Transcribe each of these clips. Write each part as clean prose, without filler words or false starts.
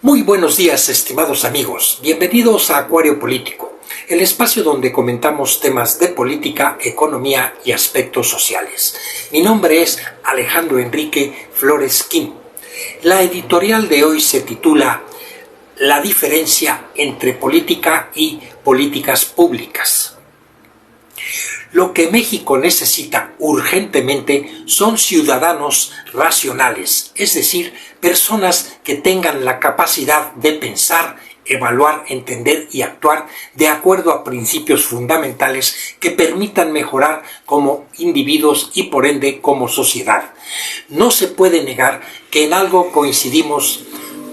Muy buenos días, estimados amigos. Bienvenidos a Acuario Político, el espacio donde comentamos temas de política, economía y aspectos sociales. Mi nombre es Alejandro Enrique Flores Kim. La editorial de hoy se titula La diferencia entre política y políticas públicas. Lo que México necesita urgentemente son ciudadanos racionales, es decir, personas que tengan la capacidad de pensar, evaluar, entender y actuar de acuerdo a principios fundamentales que permitan mejorar como individuos y por ende como sociedad. No se puede negar que en algo coincidimos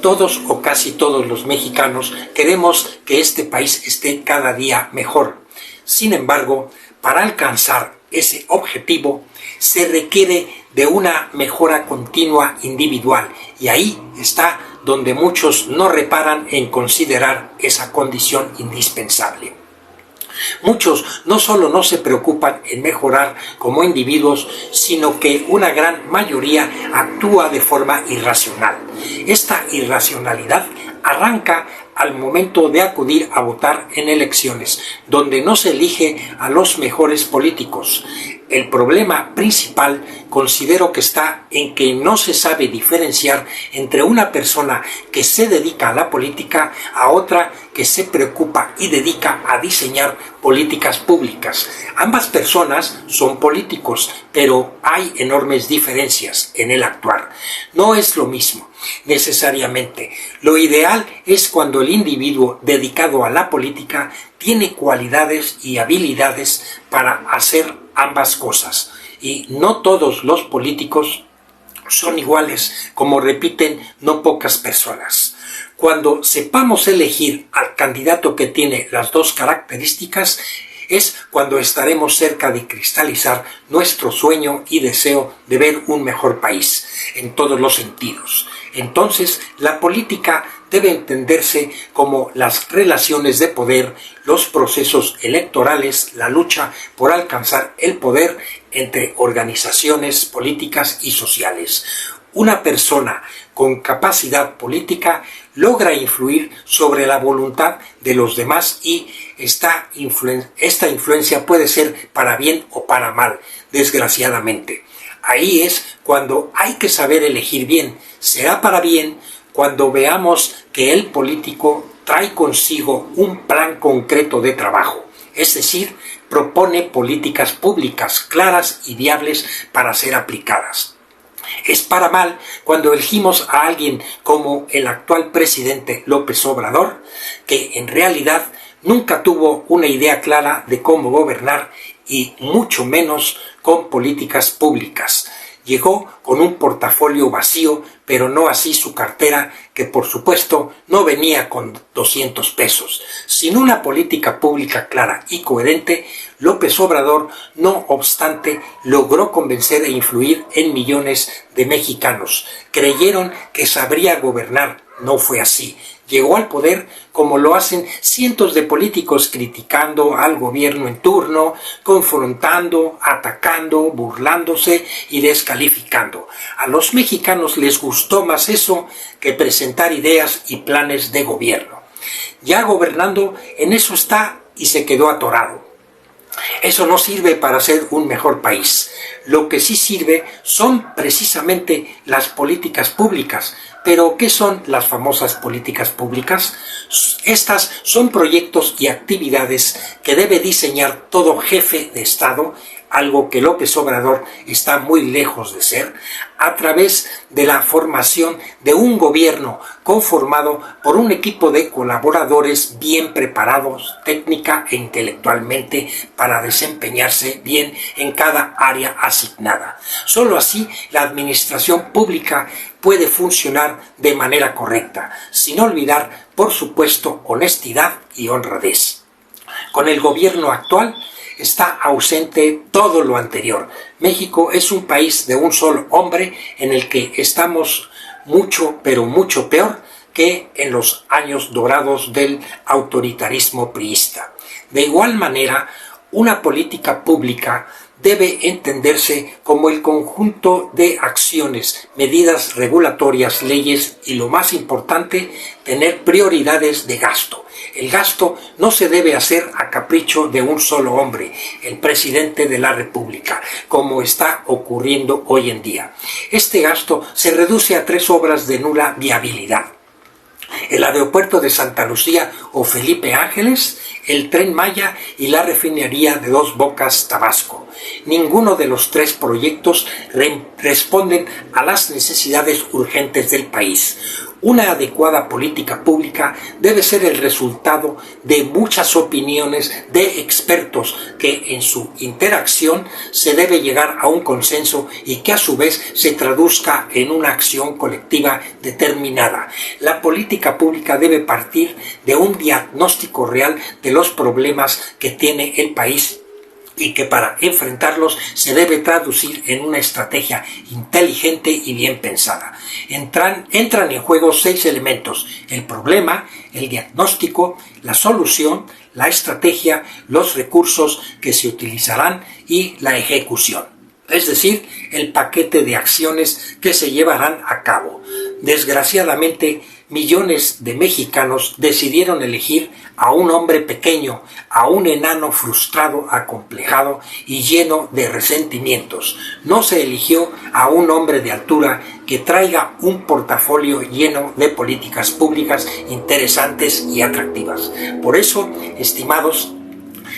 todos o casi todos los mexicanos. Queremos que este país esté cada día mejor. Sin embargo, para alcanzar ese objetivo se requiere de una mejora continua individual, y ahí está donde muchos no reparan en considerar esa condición indispensable. Muchos no solo no se preocupan en mejorar como individuos, sino que una gran mayoría actúa de forma irracional. Esta irracionalidad arranca al momento de acudir a votar en elecciones, donde no se elige a los mejores políticos. El problema principal considero que está en que no se sabe diferenciar entre una persona que se dedica a la política a otra que se preocupa y dedica a diseñar políticas públicas. Ambas personas son políticos, pero hay enormes diferencias en el actuar. No es lo mismo, necesariamente. Lo ideal es cuando el individuo dedicado a la política tiene cualidades y habilidades para hacer ambas cosas. Y no todos los políticos son iguales, como repiten no pocas personas. Cuando sepamos elegir al candidato que tiene las dos características, es cuando estaremos cerca de cristalizar nuestro sueño y deseo de ver un mejor país, en todos los sentidos. Entonces, la política debe entenderse como las relaciones de poder, los procesos electorales, la lucha por alcanzar el poder entre organizaciones políticas y sociales. Una persona con capacidad política logra influir sobre la voluntad de los demás, y esta influencia puede ser para bien o para mal, desgraciadamente. Ahí es cuando hay que saber elegir bien. Será para bien cuando veamos que el político trae consigo un plan concreto de trabajo, es decir, propone políticas públicas claras y viables para ser aplicadas. Es para mal cuando elegimos a alguien como el actual presidente López Obrador, que en realidad nunca tuvo una idea clara de cómo gobernar y mucho menos con políticas públicas. Llegó con un portafolio vacío, pero no así su cartera, que por supuesto no venía con 200 pesos. Sin una política pública clara y coherente, López Obrador, no obstante, logró convencer e influir en millones de mexicanos. Creyeron que sabría gobernar. No fue así. Llegó al poder como lo hacen cientos de políticos, criticando al gobierno en turno, confrontando, atacando, burlándose y descalificando. A los mexicanos les gustó más eso que presentar ideas y planes de gobierno. Ya gobernando, en eso está y se quedó atorado. Eso no sirve para ser un mejor país. Lo que sí sirve son precisamente las políticas públicas. ¿Pero qué son las famosas políticas públicas? Estas son proyectos y actividades que debe diseñar todo jefe de Estado, algo que López Obrador está muy lejos de ser, a través de la formación de un gobierno conformado por un equipo de colaboradores bien preparados técnica e intelectualmente para desempeñarse bien en cada área asignada. Solo así la administración pública puede funcionar de manera correcta, sin olvidar, por supuesto, honestidad y honradez. Con el gobierno actual está ausente todo lo anterior. México es un país de un solo hombre en el que estamos mucho, pero mucho peor que en los años dorados del autoritarismo priista. De igual manera, una política pública debe entenderse como el conjunto de acciones, medidas regulatorias, leyes y, lo más importante, tener prioridades de gasto. El gasto no se debe hacer a capricho de un solo hombre, el presidente de la República, como está ocurriendo hoy en día. Este gasto se reduce a 3 obras de nula viabilidad: el aeropuerto de Santa Lucía o Felipe Ángeles, el Tren Maya y la refinería de Dos Bocas, Tabasco. Ninguno de los 3 proyectos responden a las necesidades urgentes del país. Una adecuada política pública debe ser el resultado de muchas opiniones de expertos que en su interacción se debe llegar a un consenso y que a su vez se traduzca en una acción colectiva determinada. La política pública debe partir de un diagnóstico real de los problemas que tiene el país y que para enfrentarlos se debe traducir en una estrategia inteligente y bien pensada. Entran en juego 6 elementos: el problema, el diagnóstico, la solución, la estrategia, los recursos que se utilizarán y la ejecución. Es decir, el paquete de acciones que se llevarán a cabo. Desgraciadamente, millones de mexicanos decidieron elegir a un hombre pequeño, a un enano frustrado, acomplejado y lleno de resentimientos. No se eligió a un hombre de altura que traiga un portafolio lleno de políticas públicas interesantes y atractivas. Por eso, estimados,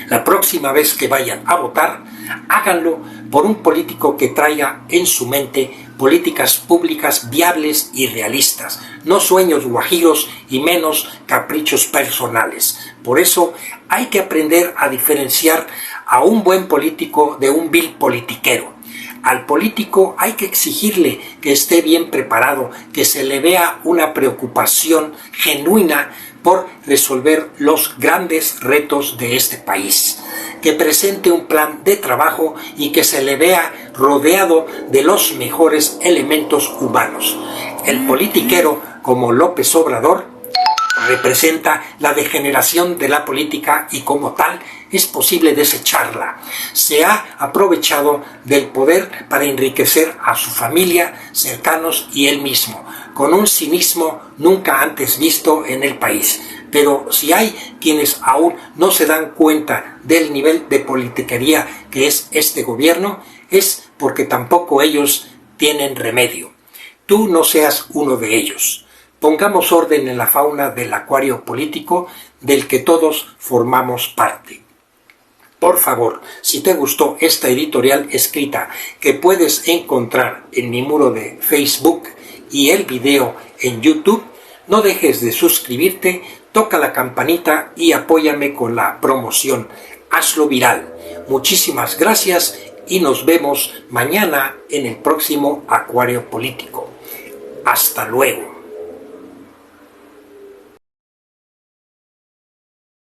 la próxima vez que vayan a votar, háganlo por un político que traiga en su mente políticas públicas viables y realistas, no sueños guajiros y menos caprichos personales. Por eso hay que aprender a diferenciar a un buen político de un vil politiquero. Al político hay que exigirle que esté bien preparado, que se le vea una preocupación genuina por resolver los grandes retos de este país, que presente un plan de trabajo y que se le vea rodeado de los mejores elementos humanos. El politiquero, como López Obrador, representa la degeneración de la política y como tal es posible desecharla. Se ha aprovechado del poder para enriquecer a su familia, cercanos y él mismo, con un cinismo nunca antes visto en el país. Pero si hay quienes aún no se dan cuenta del nivel de politiquería que es este gobierno, es porque tampoco ellos tienen remedio. Tú no seas uno de ellos. Pongamos orden en la fauna del acuario político del que todos formamos parte. Por favor, si te gustó esta editorial escrita que puedes encontrar en mi muro de Facebook y el video en YouTube, no dejes de suscribirte, toca la campanita y apóyame con la promoción. Hazlo viral. Muchísimas gracias y nos vemos mañana en el próximo Acuario Político. Hasta luego.